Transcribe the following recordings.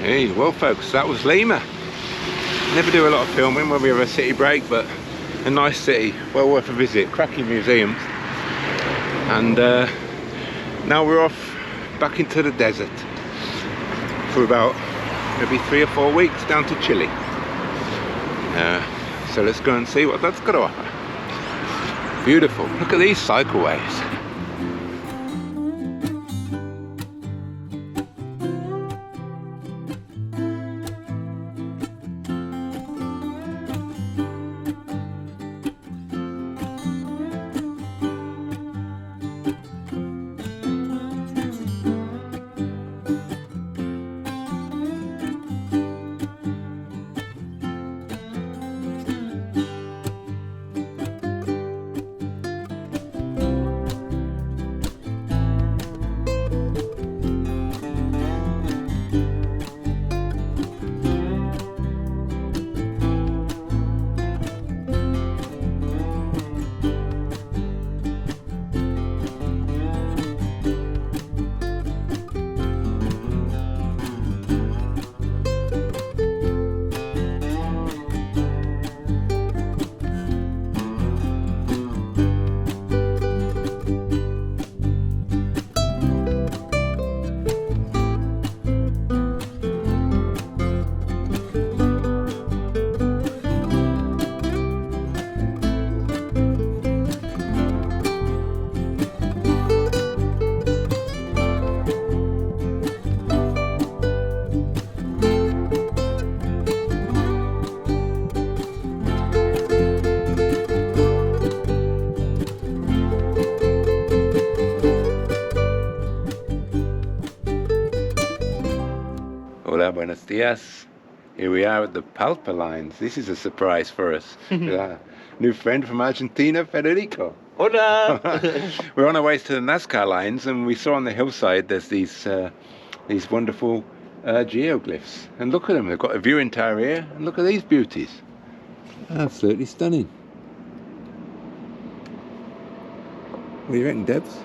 Hey, well folks, that was Lima. Never do a lot of filming when we have a city break, but a nice city, well worth a visit, cracking museums. And now we're off back into the desert for about maybe 3 or 4 weeks down to Chile. So let's go and see what that's got to offer. Beautiful, look at these cycleways. Hola, buenos dias. Here we are at the Palpa lines. This is a surprise for us. With our new friend from Argentina, Federico. Hola! We're on our way to the Nazca lines, and we saw on the hillside there's these wonderful geoglyphs. And look at them, they've got a viewing tower here, and look at these beauties. Absolutely stunning. What do you reckon, Debs?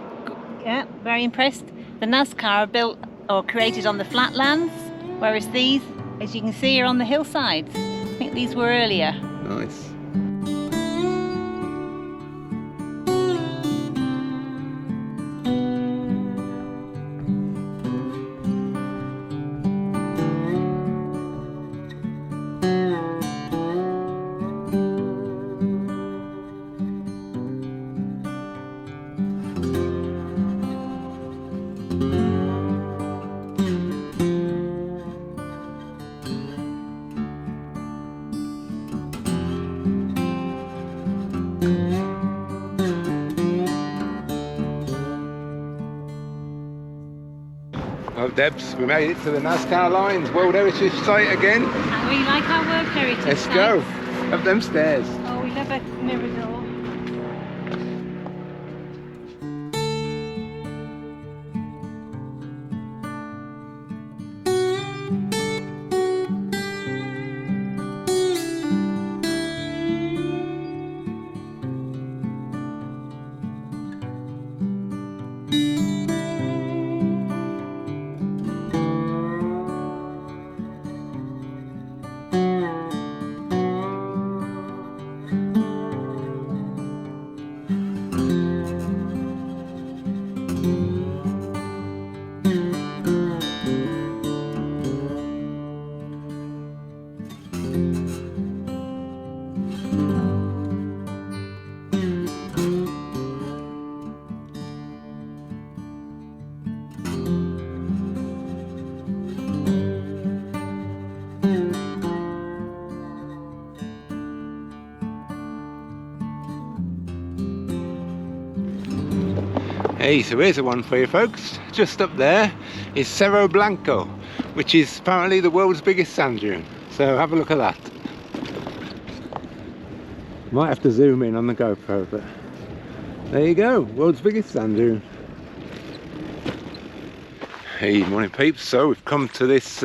Yeah, very impressed. The Nazca are built or created on the flatlands, whereas these, as you can see, are on the hillsides. I think these were earlier. Nice. Well, Debs, we made it to the Nazca lines, World Heritage Site again. And we like our World Heritage Let's sites. go, up them stairs. Oh, we love a mirador. Hey, so here's a one for you folks. Just up there is Cerro Blanco, which is apparently the world's biggest sand dune. So have a look at that. Might have to zoom in on the GoPro, but there you go, world's biggest sand dune. Hey, morning peeps. So we've come to this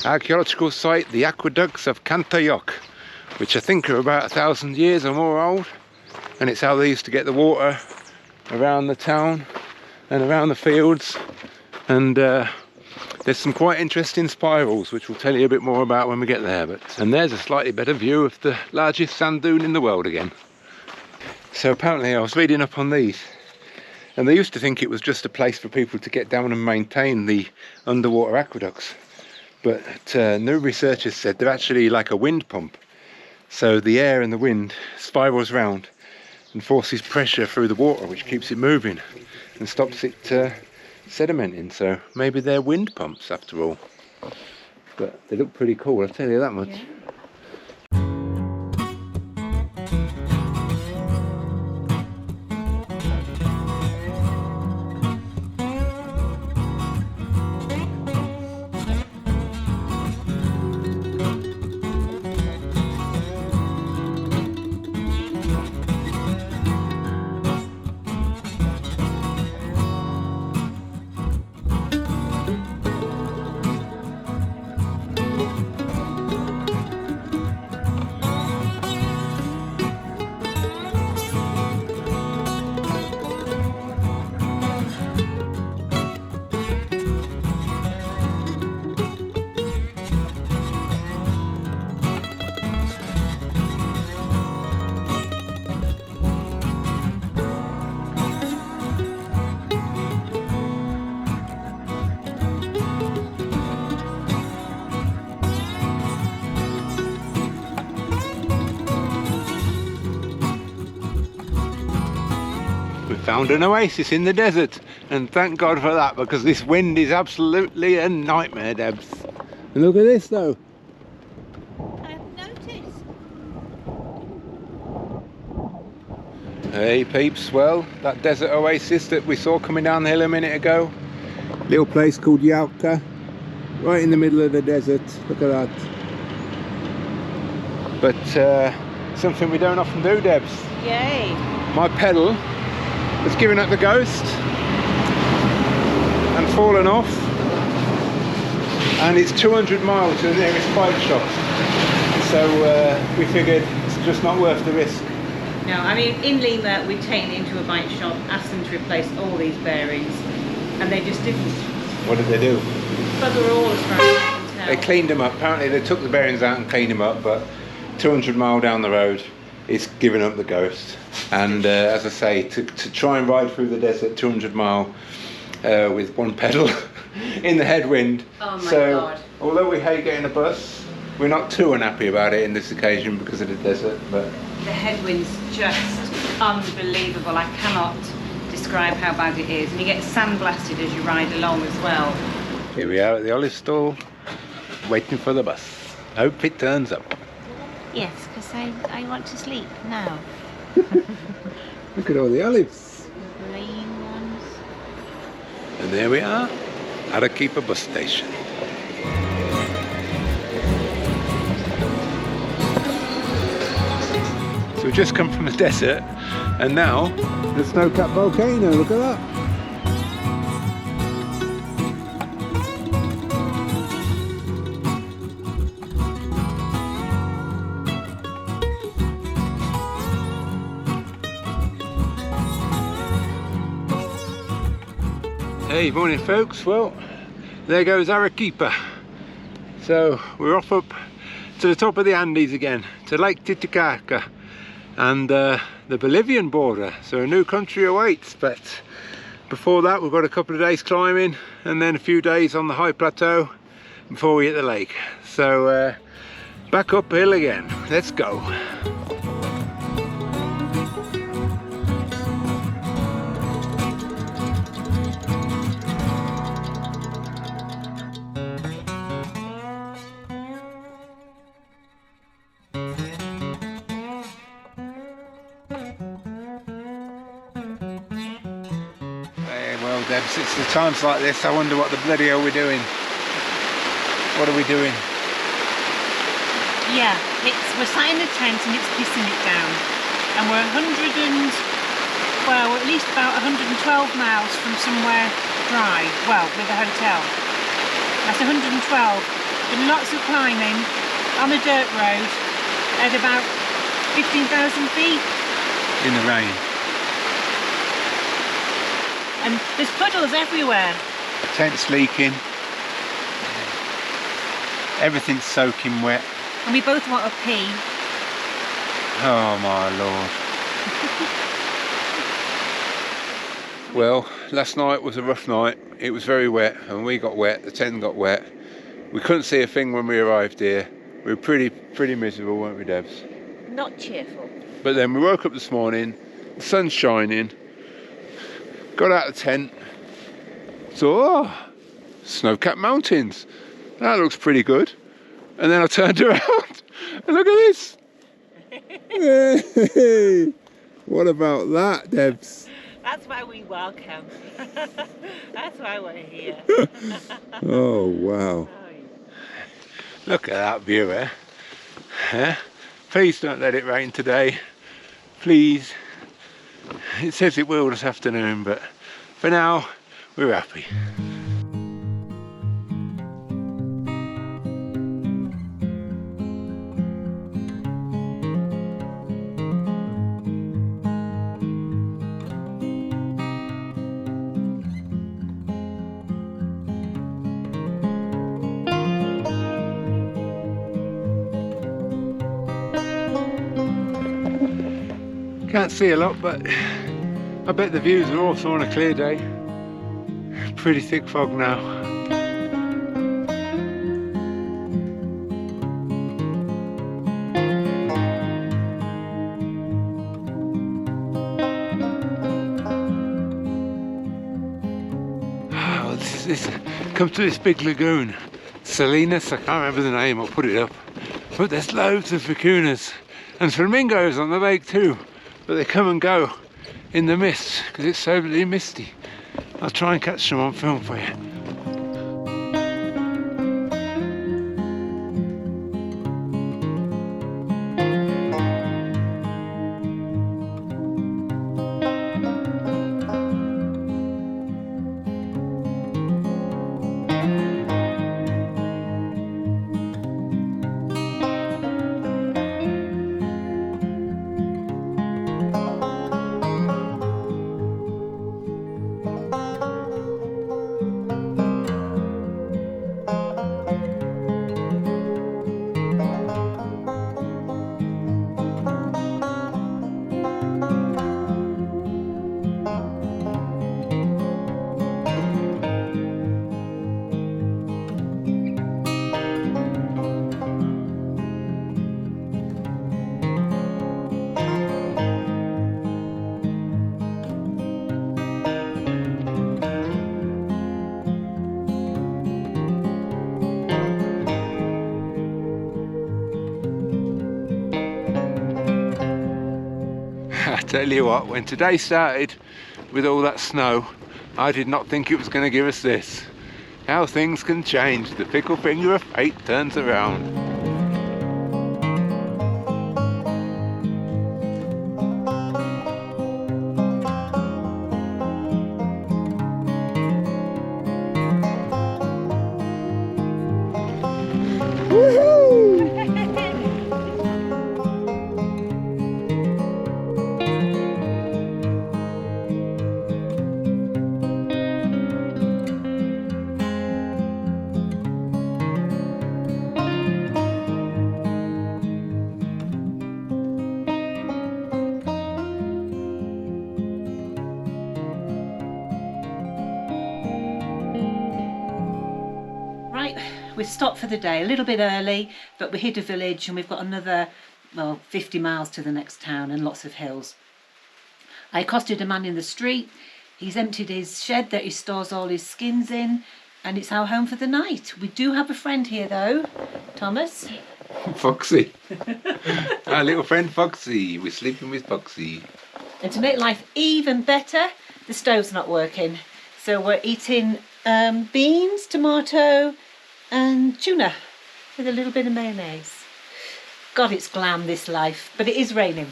archaeological site, the aqueducts of Cantayoc, which I think are about 1,000 years or more old, and it's how they used to get the water around the town and around the fields, and There's some quite interesting spirals, which we'll tell you a bit more about when we get there. And there's a slightly better view of the largest sand dune in the world again. So apparently I was reading up on these, and they used to think it was just a place for people to get down and maintain the underwater aqueducts. But new researchers said they're actually like a wind pump. So the air and the wind spirals round and forces pressure through the water, which keeps it moving and stops it sedimenting. So maybe they're wind pumps after all. But they look pretty cool, I'll tell you that much. Yeah. Found an oasis in the desert, and thank God for that, because this wind is absolutely a nightmare, Debs. And look at this though. I've noticed. Hey peeps, well, that desert oasis that we saw coming down the hill a minute ago, little place called Yauca, right in the middle of the desert. Look at that. But something we don't often do, Debs. Yay. My pedal has given up the ghost and fallen off, and it's 200 miles to the nearest bike shop, so we figured it's just not worth the risk. No, I mean, in Lima we'd taken it into a bike shop, asked them to replace all these bearings, and they just didn't. What did they do? Bugger all, as far as I can tell. They cleaned them up. Apparently they took the bearings out and cleaned them up, but 200 mile down the road it's given up the ghost. And as I say, to try and ride through the desert 200 mile with one pedal in the headwind. Oh my God. Although we hate getting a bus, we're not too unhappy about it in this occasion because of the desert. But the headwind's just unbelievable. I cannot describe how bad it is. And you get sandblasted as you ride along as well. Here we are at the olive stall, waiting for the bus. Hope it turns up. Yes, because I want to sleep now. Look at all the olives. The green ones. And there we are, Arequipa bus station. So we've just come from the desert, and now the snow-capped volcano, look at that. Hey, morning folks. Well, there goes Arequipa. So we're off up to the top of the Andes again, to Lake Titicaca and the Bolivian border. So a new country awaits, but before that we've got a couple of days climbing and then a few days on the high plateau before we hit the lake. So back uphill again. Let's go. Debs, it's the times like this I wonder what the bloody hell we're doing. What are we doing? Yeah, we're sat in the tent and it's pissing it down. And we're at least about 112 miles from somewhere dry, well, with a hotel. That's 112, with lots of climbing on a dirt road at about 15,000 feet. In the rain. And there's puddles everywhere. Tent's leaking. Everything's soaking wet. And we both want a pee. Oh my lord. Well, last night was a rough night. It was very wet and we got wet, the tent got wet. We couldn't see a thing when we arrived here. We were pretty miserable, weren't we, Debs? Not cheerful. But then we woke up this morning, the sun's shining, got out of the tent, saw, oh, snow-capped mountains. That looks pretty good. And then I turned around and look at this. Hey, what about that, Debs? That's why we welcome. That's why we're here. Oh, wow. Look at that view, eh? Yeah? Please don't let it rain today. Please. It says it will this afternoon, but for now, we're happy. Can't see a lot, but I bet the views are also on a clear day. Pretty thick fog now. Oh, this comes to this big lagoon. Salinas, I can't remember the name, I'll put it up. But there's loads of vicuñas and flamingos on the lake too. But they come and go in the mist because it's so bloody misty. I'll try and catch some on film for you. Tell you what, when today started with all that snow, I did not think it was going to give us this. How things can change. The fickle finger of fate turns around. We stopped for the day a little bit early, but we hit a village and we've got another, well, 50 miles to the next town and lots of hills. I accosted a man in the street. He's emptied his shed that he stores all his skins in, and it's our home for the night. We do have a friend here though, Thomas. Foxy. Our little friend Foxy. We're sleeping with Foxy. And to make life even better, the stove's not working. So we're eating beans, tomato and tuna with a little bit of mayonnaise. God, it's glam, this life, but it is raining.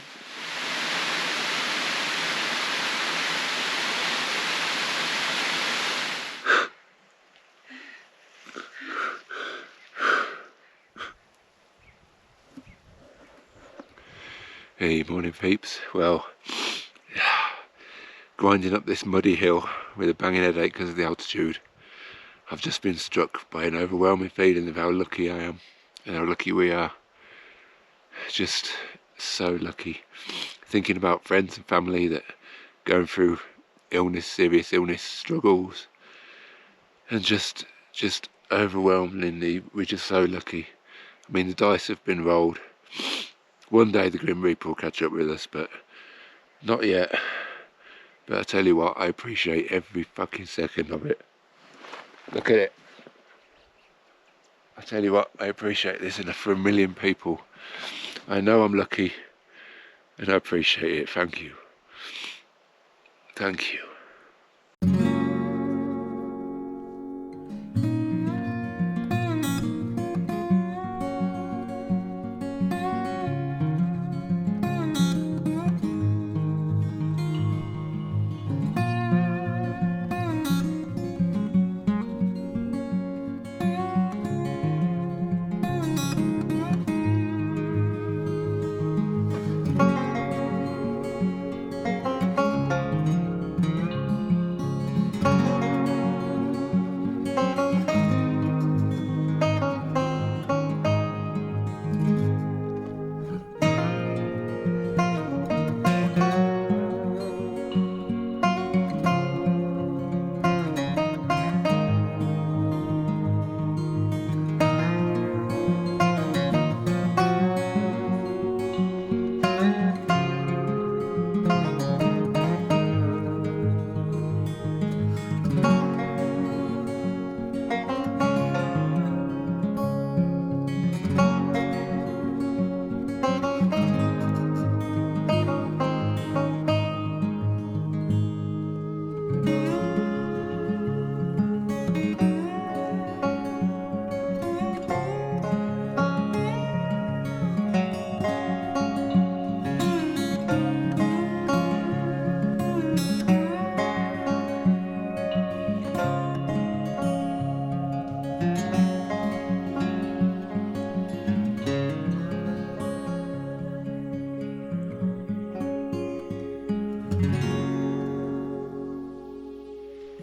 Hey, morning peeps. Well, grinding up this muddy hill with a banging headache because of the altitude. I've just been struck by an overwhelming feeling of how lucky I am and how lucky we are. Just so lucky. Thinking about friends and family that are going through illness, serious illness, struggles, and just overwhelmingly, we're just so lucky. I mean, the dice have been rolled. One day the Grim Reaper will catch up with us, but not yet. But I tell you what, I appreciate every fucking second of it. Look at it. I tell you what, I appreciate this enough for 1 million people. I know I'm lucky, and I appreciate it. Thank you. Thank you.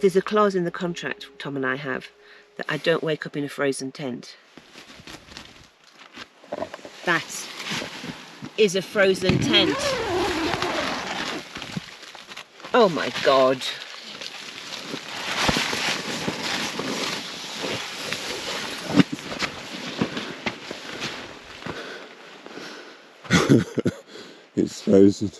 There's a clause in the contract Tom and I have that I don't wake up in a frozen tent. That is a frozen tent. Oh my God. It's frozen.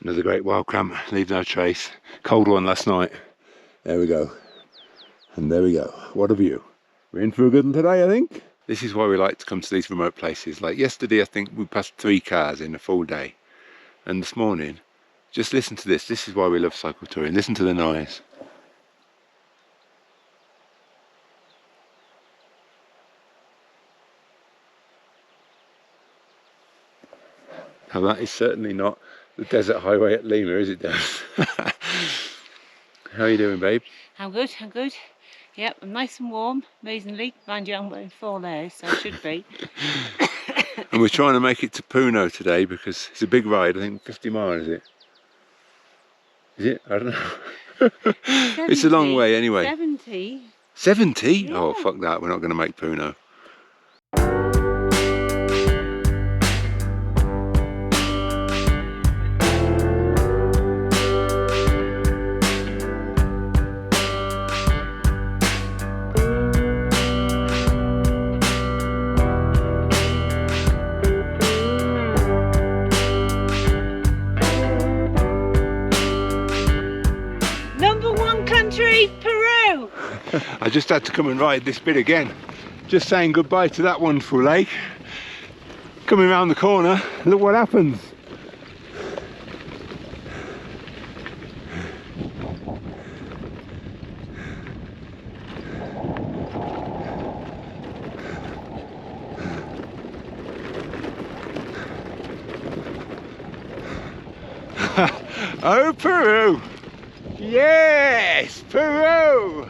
Another great wild cramp, leave no trace. Cold one last night. There we go. And there we go. What a view. We're in for a good one today, I think. This is why we like to come to these remote places. Like yesterday, I think we passed 3 cars in a full day. And this morning, just listen to this. This is why we love cycle touring. Listen to the noise. Now that is certainly not the desert highway at Lima, is it, Dan? How are you doing, babe? I'm good, I'm good. Yep, I'm nice and warm, amazingly. Mind you, I'm wearing 4 layers, so I should be. And we're trying to make it to Puno today because it's a big ride. I think 50 miles, is it? Is it? I don't know. 70, it's a long way anyway. 70. 70? Yeah. Oh, fuck that. We're not going to make Puno. Peru! I just had to come and ride this bit again. Just saying goodbye to that wonderful lake. Coming around the corner, look what happens. Oh, Peru! Yes, Peru!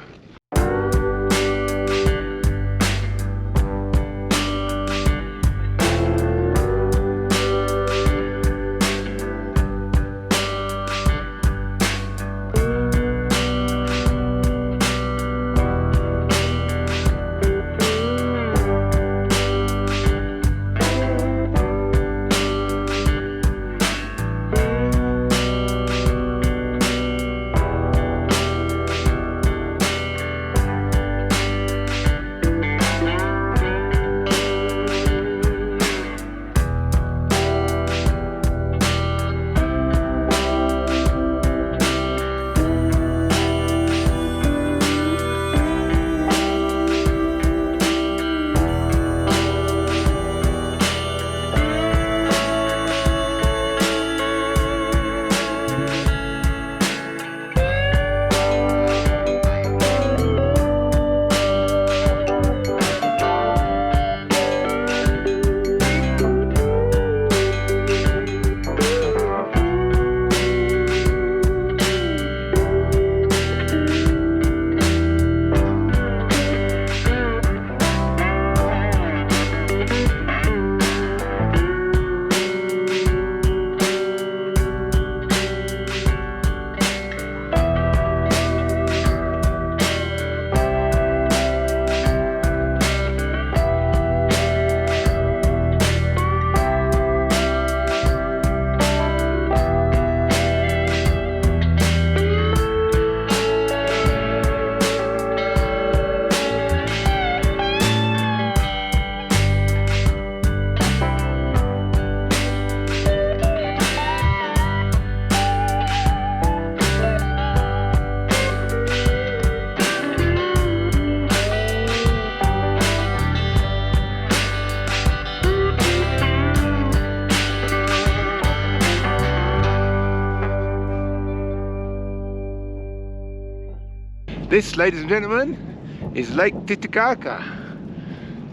This, ladies and gentlemen, is Lake Titicaca,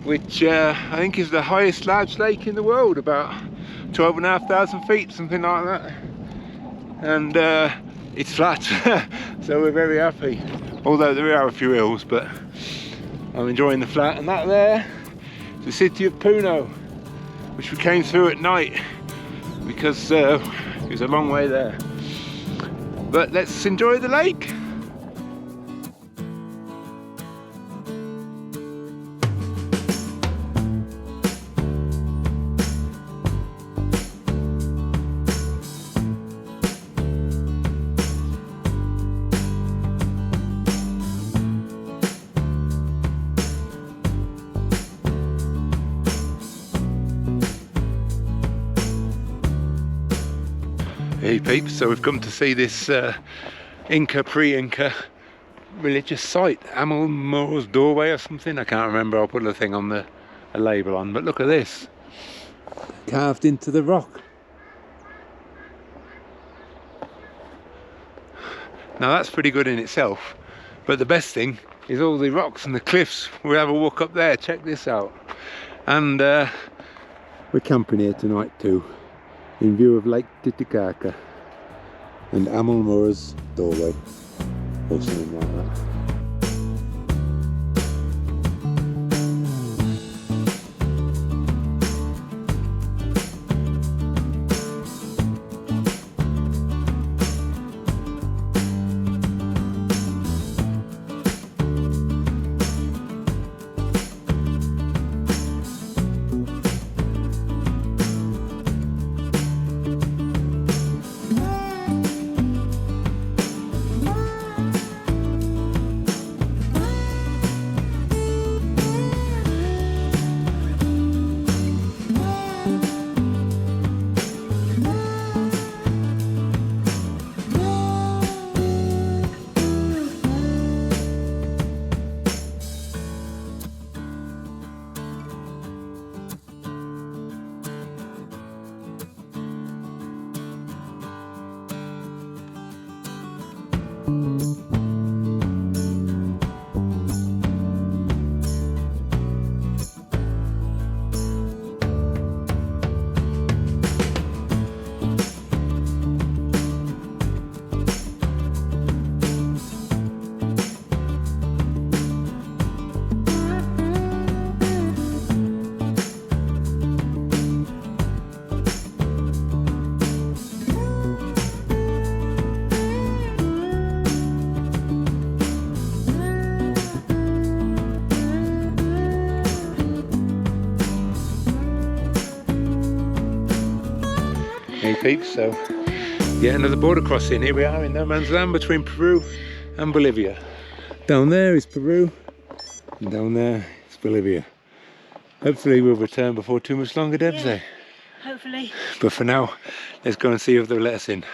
which I think is the highest large lake in the world, about 12,500 feet, something like that. And it's flat, so we're very happy. Although there are a few hills, but I'm enjoying the flat. And that there is the city of Puno, which we came through at night because it was a long way there. But let's enjoy the lake. Hey peeps, so we've come to see this pre-Inca religious site, Amel Moro's doorway or something. I can't remember. I'll put a thing on a label on. But look at this, carved into the rock. Now that's pretty good in itself, but the best thing is all the rocks and the cliffs. We'll have a walk up there. Check this out. And we're camping here tonight too, in view of Lake Titicaca and Amel Moro's doorway, or something like that. Hey peeps, so yeah, another border crossing. Here we are in no man's land between Peru and Bolivia. Down there is Peru and down there is Bolivia. Hopefully we'll return before too much longer, Debs. Yeah, hopefully. But for now, let's go and see if they'll let us in.